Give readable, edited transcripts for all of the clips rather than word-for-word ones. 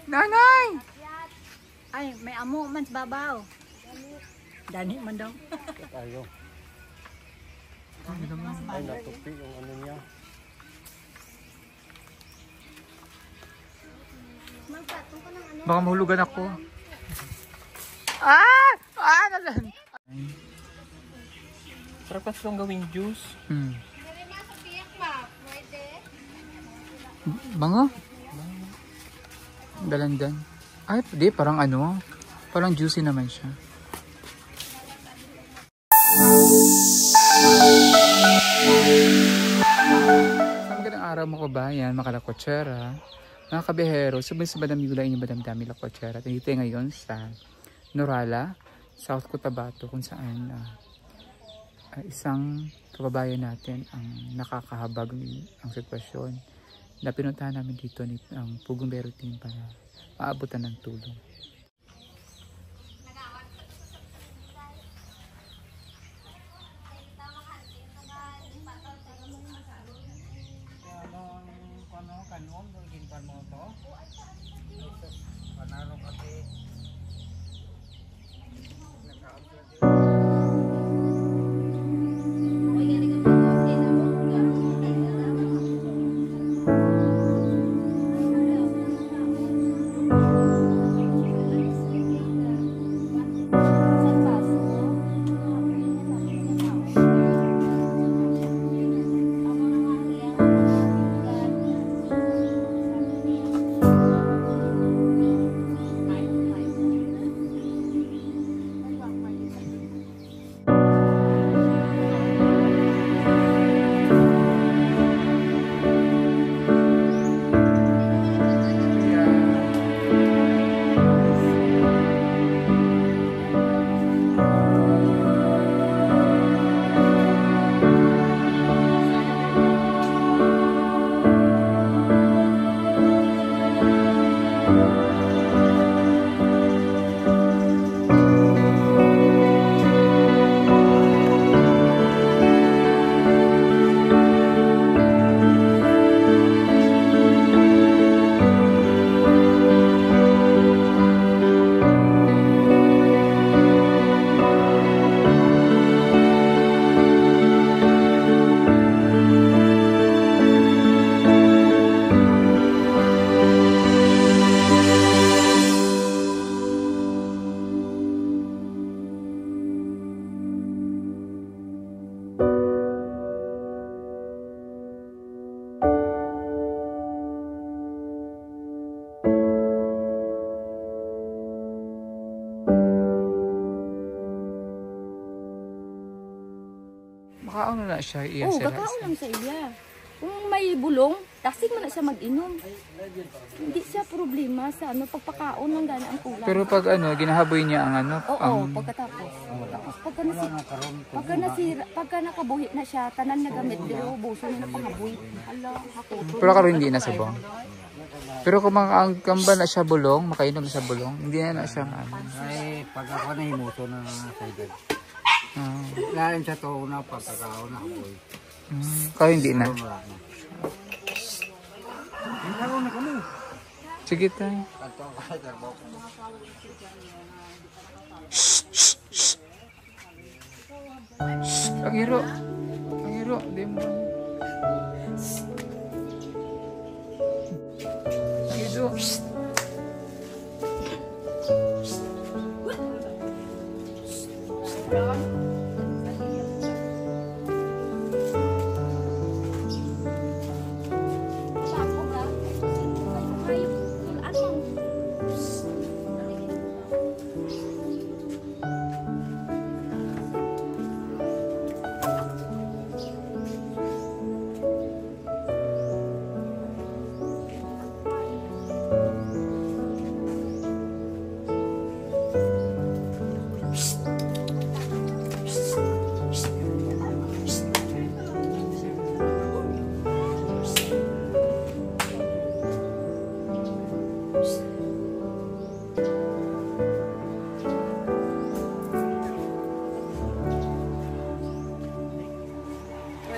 Nanay! Ay, may amo man sa babaw. Dani man daw. Tayo. Ay, natupi yung ano niya. Baka mahulugan ako. Ah! Ah! Nalan! Sarap kasi itong gawing juice. Mga? Dalandan. Ay, di, parang ano. Parang juicy naman siya. Magandang araw mga kabayan, mga kalakotsera. Mga kabehero, sabay-sabay namin gulain yung Madamdami Lakotsera. Dito ngayon sa Norala, South Cotabato, kung saan isang kababayan natin ang nakakahabag ang sitwasyon na pinuntahan namin dito ang Pugumbero team para maabutan ng tulong. Makaano na siya iya Oo, sila. kakaon lang sa iya. Kung may bulong, tasig mo na siya mag-inom. Hindi siya problema sa pagpakaon ng gana ang kulang. Pero pag ginahaboy niya ang Oo, pagkatapos. Tapos pagka nakabuhi na siya, tanan na gamit, pero buso niya na panghaboy. Hala, ako. pero karon hindi na sabong. Pero kung ang kamba na siya bulong, makainom na siya bulong, hindi na siya Ay, pag ako na himuto na sa edad. Lain sa to na pagkakaon na ako. Kaya hindi na. Sige tayo. Ang hiro. Ang hiro. Di mo. Gido.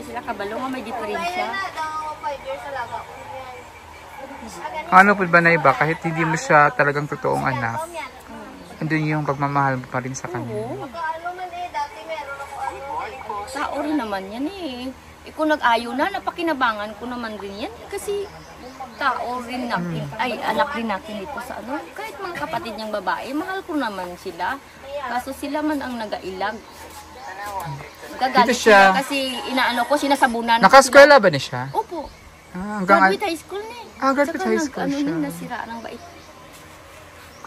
Sila kabalo nga may diferensya. Bayan na, daw 5 years alaga ko yan. Ano po ba na iba, kahit hindi mo siya talagang totoong anak, andun yung pagmamahal mo pa rin sa kanya. Oo. Tao rin naman yan eh. Kung nag-ayo na, napakinabangan ko naman rin yan. Kasi tao rin natin, ay anak rin natin ito sa ano. Kahit mga kapatid niyang babae, mahal ko naman sila. Kaso sila man ang nagailag. Gagalit Dito siya. sila kasi inaano ko, sinasabunan. Nakaskwela ba niya siya? Opo. Hanggang Graduate high school na eh. graduate high school Ano siya. niya, nasira ng bait.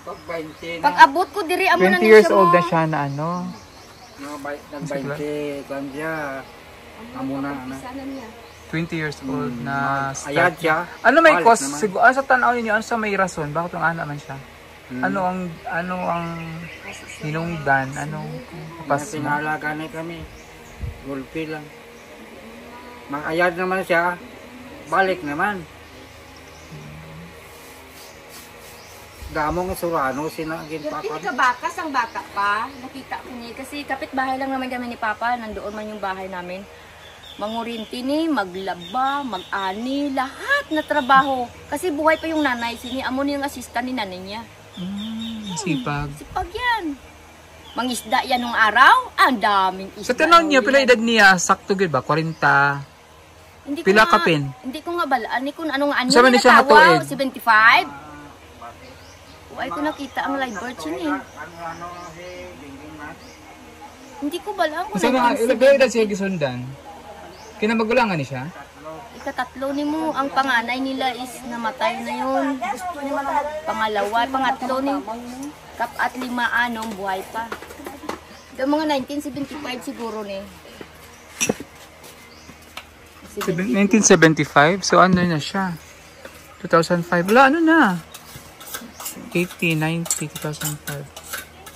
Pag 20 na, Pag abot ko, diri amo na 20 years siya old mo. na siya na ano. nag-20, kan siya. Amo na, ano. Sana niya. 20 years old na Ayad siya. Ano may Balik cause naman. siguro sa tanaw niyo ano sa may rason bakit ang naman siya? Ano ang hinungdan ano pas Pinalaga na kami. Gulpi lang. Ayad naman siya. Balik naman. Damong surano sinagin pa ko. Pinakabakas ang baka pa. Nakita ko niya. Kasi kapitbahay lang naman kami ni Papa. Nandoon man yung bahay namin. Mangurinti ni, maglaba, mag-ani, lahat na trabaho. Kasi buhay pa yung nanay. Amo niya yung assistant ni nanay niya. sipag. Sipag yan. Mangisda yan nung araw. Ang daming isda. Sa tanaw niya pila edad niya sakto gid ba 40. Hindi ko Pila nga- ka pin? Hindi ko nga balaan. Hindi ko ano nga. Ano Sama ni siya nga tuig? 75? Ay ko nakita ang live bird siya eh. Hindi ko balaan kung Sa mga nag-iisip. ilang edad siya gisundan? Kinamagulangan ni siya? Ikatatlo ni mo, ang panganay nila is namatay na yun. Pangalawa, pangatlo ni at 5 anong buhay pa. Yung mga 1975 siguro ni. 1975? So ano na siya? 2005? Wala, ano na? 80, 90, 2005.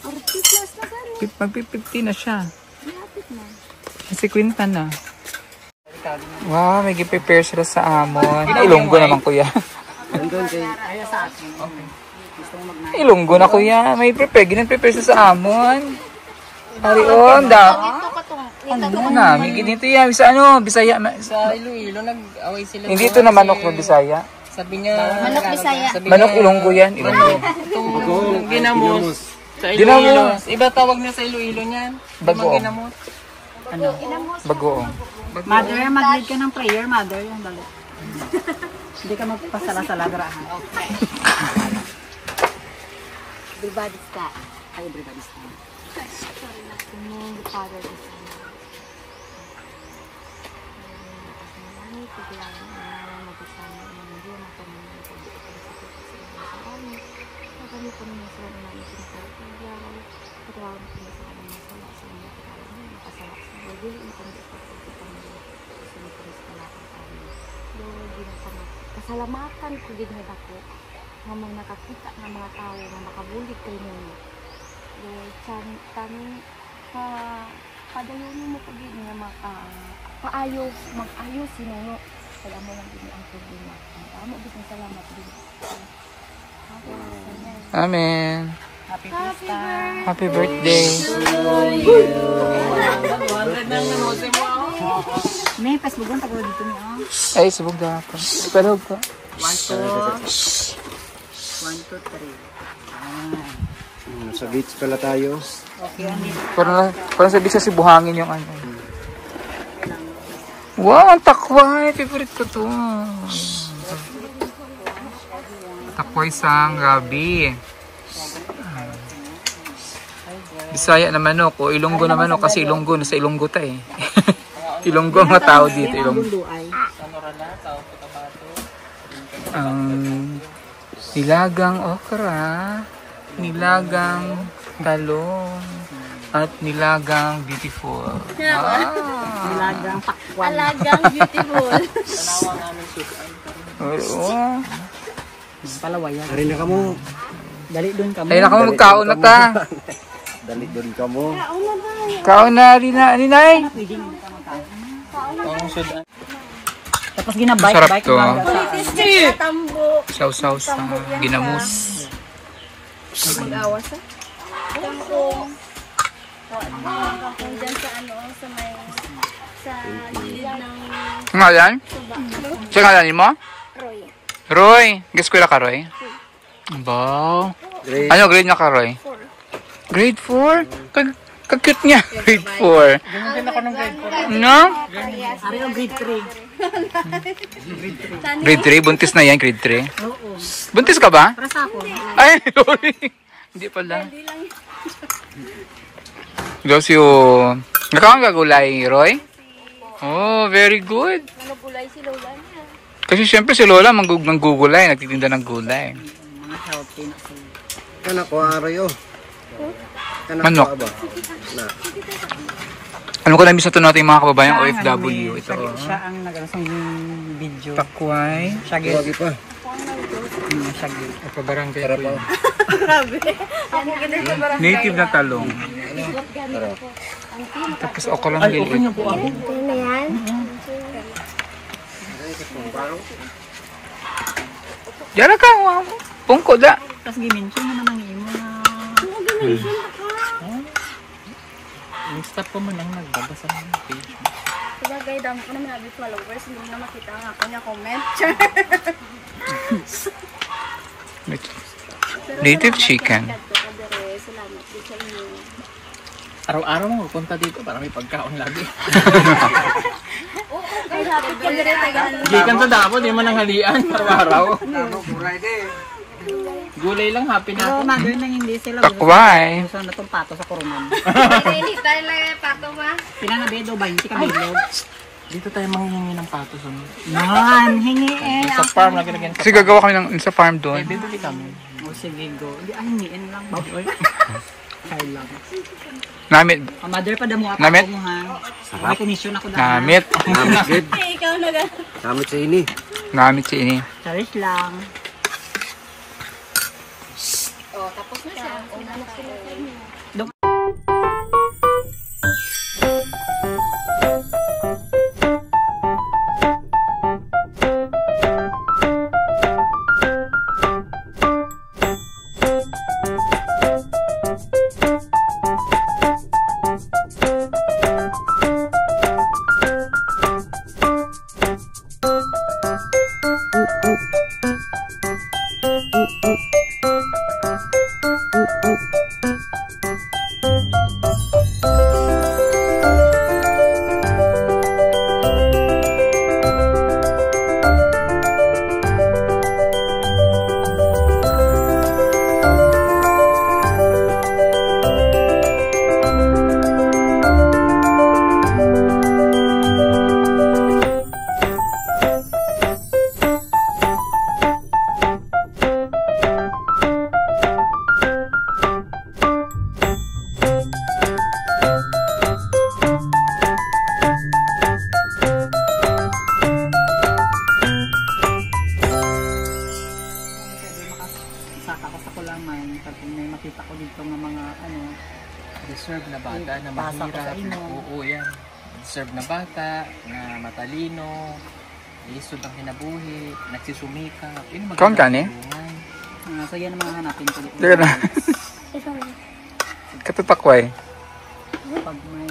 40 plus na gano'n. Mag-50 na siya. Malapit na. Kasi kwinta na. Wow, may prepare sila sa amon. Ilonggo naman kuya. Andun kay Ilonggo na kuya. May prepare sila sa amon. Harion, da. Ito katong. Ano na, may ganito yan. Sa ano, Bisaya. Sa Iloilo, nag-away sila. Hindi ito na manok na Bisaya. Sabi niya, Manok Bisaya. sabi Manok Ilonggo yan. Ilonggo. itong ginamos. Sa Ginamos. Iloilo. Iba tawag niya sa Iloilo niyan. Bagoong. Ginamos. Bagoong. Mother, mag-lead ka ng prayer, mother. Yung balik. Hindi ka magpasala-sala, grahan. Everybody's got. Ay, everybody's time. Kasalamatan ko din na ako nga mga nakakita ng mga tao na makabulit kayo ninyo. Lord, tanong padayon mo ko din nga mag-ayos sinuno. Kaya mo lang din ang problema. Amo din salamat din. Amen. Happy birthday. Happy birthday. May pasbugan tago dito niya. Ay, subog na ako. Pero ka. 1, 2, 3. sa beach pala tayo. Okay, andito. Parang sabi sa buhangin yung ano. Wow, ang takway. Favorite ko to. Takway sang gabi. Bisaya na manok o Ilonggo na manok kasi Ilonggo nasa Ilonggo ta eh. Ilonggo ang mga tao dito. Ilonggo. Bunduay. Ang nilagang okra, nilagang talong, at nilagang beautiful. Nilagang pakwan. Alagang beautiful. Oo. Palawayan. Hari na kamo. Dali doon ka mo. Ay, naka magkaon na ta. Dali doon ka mo. Kaon na, Rinay. Tapos ginabike. Sarap bike to. Tambo. Sausaw sa ginamos. Mag-awas ha? Kangkong. Kangkong dyan sa ano, sa may, sa gilid ng Ngalan? Sa ngalan mo? Roy. Roy, eskwela ka, Roy? Wow. Ano grade na ka, Roy? Grade 4? Kag-cute niya. Grade 4. Ganyan din ako ng grade 4. No? Ari yung grade 3. Grade 3? Buntis na yan, grade 3. Oo. Buntis ka ba? Para sa ako. Ay, sorry. Hindi pala. Daw siyo. Nakakang gagulay, Roy? Oh, very good. Ano gulay si Lola niya? Kasi syempre si Lola manggugulay, nagtitinda ng gulay. Mga healthy na sila. Kana ko arayo. Manok. Alam ko na miss na ito natin yung mga kababayang OFW. Ito. Siya ang nag-alasang video. Takway. Shaggy. Lagi pa. Shaggy. Pabarangay ko yun. Ako ganun sa barangay. Native na talong. Tapos ako lang Ay, okay lilit. na po ako. Ano yan? Yara ka, wow. Pungko da. Tapos gimension mo naman yung imo na... Stop ko man lang nagbabasa ng page. Sabagay, dami ko naman nabit followers. Hindi mo na makita ang ako niya comment. Native chicken. Salamat din sa inyo. Araw-araw mo punta dito para may pagkaon lagi. Ay, lapit ka rin tagaan. Gikan sa dapo, di mo nang halian araw-araw. Friday. Gulay lang, happy na Pero ako. mother nang hindi sila Takway. gusto na itong pato sa kurungan. Hindi tayo lang pato ba? Pinanabedo ba? Hindi ka bilog. Dito tayo manghihingi ng pato sa Yan, hingi eh. Sa farm, lagi na Kasi gagawa kami ng sa farm doon. bibili kami. O sige, go. Hindi, hingiin lang. Baboy. Kaya lang. Namit. Mother pa damo ako Namit? mo ha. May commission ako dahil. Namit. Namit gid. Ikaw na ga. Namit sa ini. Namit si ini. Charis lang. Oh, tapos na siya. Una na sila sa inyo. Saka ko sa kulaman. Pag may makita ko dito ng mga ano. Deserve na bata na Pasa ko sa mahirap. ino. Oo, yan. Deserve na bata, na matalino, lisod ang kinabuhi, nagsusumikap. Yun ang Kaon ka, ni? tulungan. So yan ang mga hanapin ko dito. Teka na. Katutakway. Pag may...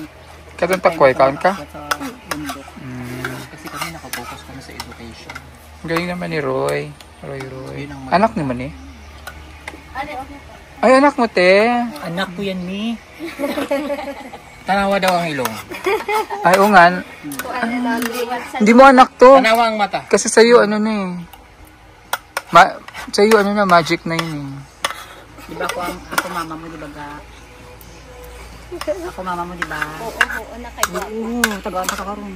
Katutakway, kaon ka? Sa bundok. Kasi kami nakafocus kami sa education. Galing naman ni Roy. Roy. Yun ang Anak naman eh. Ay, anak mo, te. Anak ko yan, Mi. Tanawa daw ang ilong. Ay, o nga. Hindi mo anak to. Tanawa ang mata. Kasi sa'yo, ano na eh. Sa'yo, ano na, magic na yun eh. Di ba ako mama mo, di ba ga? Ako mama mo, di ba? Oo, na kayo. Oo, tagaan ka karon.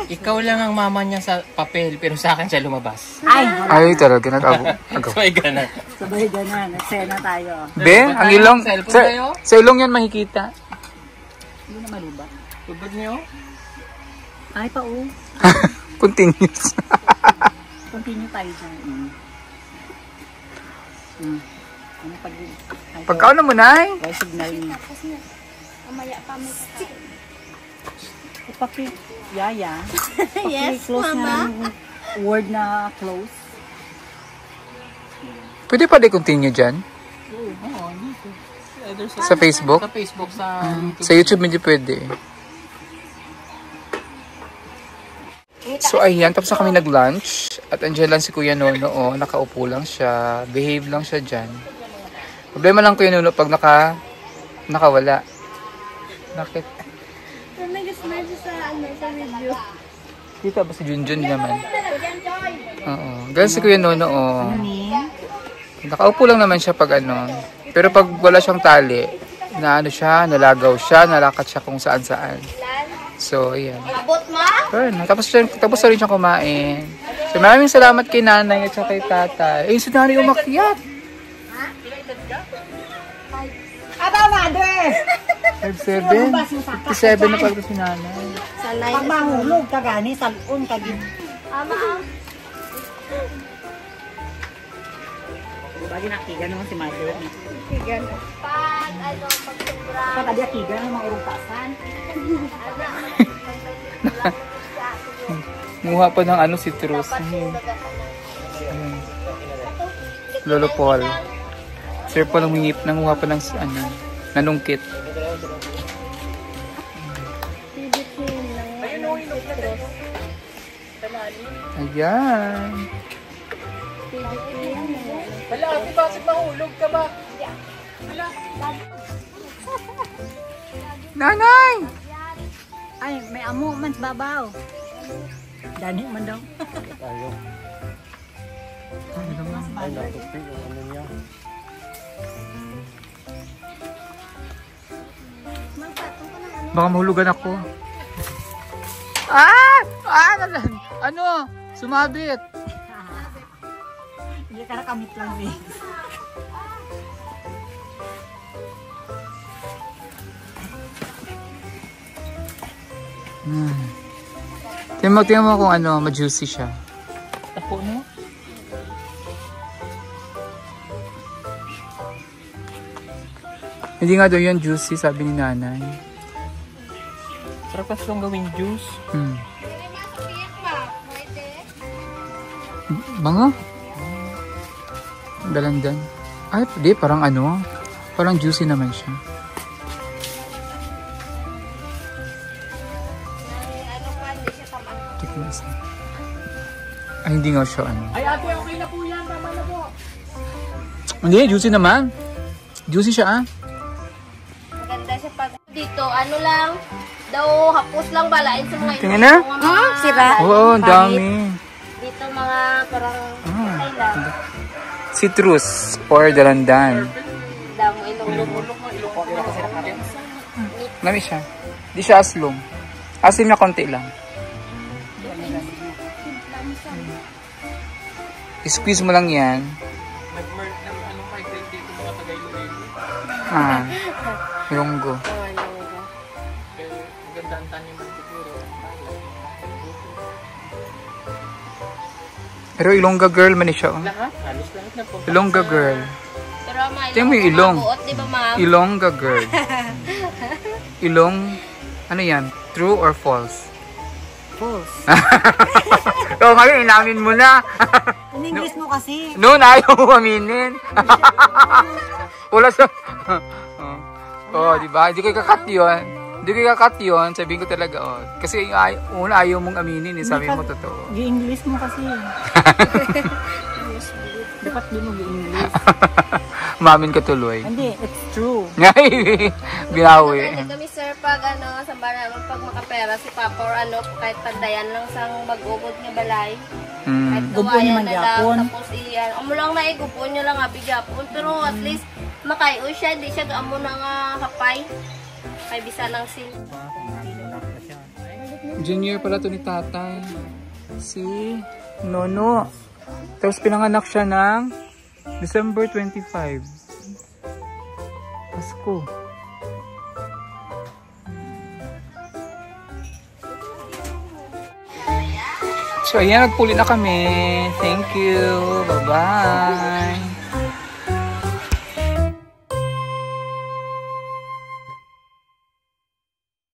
Ikaw lang ang mama niya sa papel, pero sa akin siya lumabas. Ay! Ay, talaga, nag-agaw. So, ay gana. Sabay ganan, eksena tayo. Be, ang ilong, Cellphone tayo? sa ilong yan makikita. Hindi na malubat. Tubod niyo? Ay pa, oh. Continuous. Continue tayo dyan. Ano pag... Pagkaon na mo, Nay. Kaya signal niya. Tapos na. Mamaya pa may kakain. Ipaki... Yaya. Yes, Close mama. na word na close. Pwede pa di continue dyan? Oo, dito. Either Sa Facebook? Sa Facebook, sa YouTube. Sa YouTube hindi pwede. So ayan, tapos na kami nag-lunch. At andyan lang si Kuya Nono. Oh, nakaupo lang siya. Behave lang siya dyan. Problema lang Kuya Nono pag nakawala. Bakit? Nag-smile sa video. Kita ba si Junjun naman? Oo. Ganun si Kuya Nono. Oh. Nakaupo lang naman siya pag ano. Pero pag wala siyang tali, na ano siya, nalagaw siya, nalakat siya kung saan-saan. So, ayan. Abot mo? Tapos na rin siyang kumain. So, maraming salamat kay nanay at saka kay tatay. Ayun, si nanay umakyat. Aba, mother! 57? 57 na pala si nanay. Pag mahulog ka gani, salun ka din. Bagi nakigan naman si mother. Pag sobra. Pag adi akigan ng mga urutasan. Nguha pa ng ano, citrus. Lolo Paul. Sir Paul umingip, nanguha pa ng ano, nanungkit. Ayan. Wala, ate, bakit mahulog ka ba? Nanay! Ay, may amo man sa babaw. Dani man daw. Ay, natupi yung ano niya. Baka mahulugan ako. Ah! Ano? Sumabit. Hindi ka nakamit lang eh. Tingnan mo kung ano, ma-juicy siya. Tapo mo? Hindi nga daw yan juicy, sabi ni nanay. Sarap kasi lang gawing juice. Mga? Dalandan. Ay, di, parang ano, parang juicy naman siya. Ay, hindi nga siya ano. Ay, ate, okay na po yan. Tama na po. Hindi, juicy naman. Juicy siya ah. Maganda siya pag dito, ano lang, daw hapos lang balain sa mga Tingnan na. sira. Oo, ang dami. Dito mga parang ay lang. Citrus or dalandan. Damo ilong. Nami siya. Di siya aslong. Asim na konti lang. I-squeeze mo lang yan. Nag-merge ng anong migrate dito mga Tagayloilo. Yonggo. Pero maganda ang tanim ng siguro. Pero Ilongga girl man siya. Oh. Lahat? Halos lahat na po. Ilongga girl. Pero may Tingnan mo yung ilong. Buot, di ba ma'am? Ilongga girl. Ilong, ano yan? True or false? False. Oo, ngayon inamin mo na. In English mo kasi. Noon ayaw mo aminin. Wala sa... Oh, di ba? Hindi ko ikakat yun. Hindi ko ikakat yun. Sabihin ko talaga, oh. Kasi una ayaw mong aminin, eh. Sabi mo totoo. Gi-English mo kasi. Dapat di mo gi-English. Mamin ka tuloy. Hindi, it's true. Ngay, binawi. Kasi kami sir, pag ano, sa naman pag makapera si Papa or ano, kahit pandayan lang sang mag-ugod nga balay. Kahit Gupon gawayan naman na lang, gyapon. tapos iyan. Amo lang na igupon nyo lang abi gyapon. Pero at least, makayo siya, di siya amo na nga kapay. Kay bisa lang sin. Junior pala to ni tatay. Si Nono. Tapos pinanganak siya ng December 25. Pasko. So ayan, nagpuli na kami. Thank you. Bye-bye.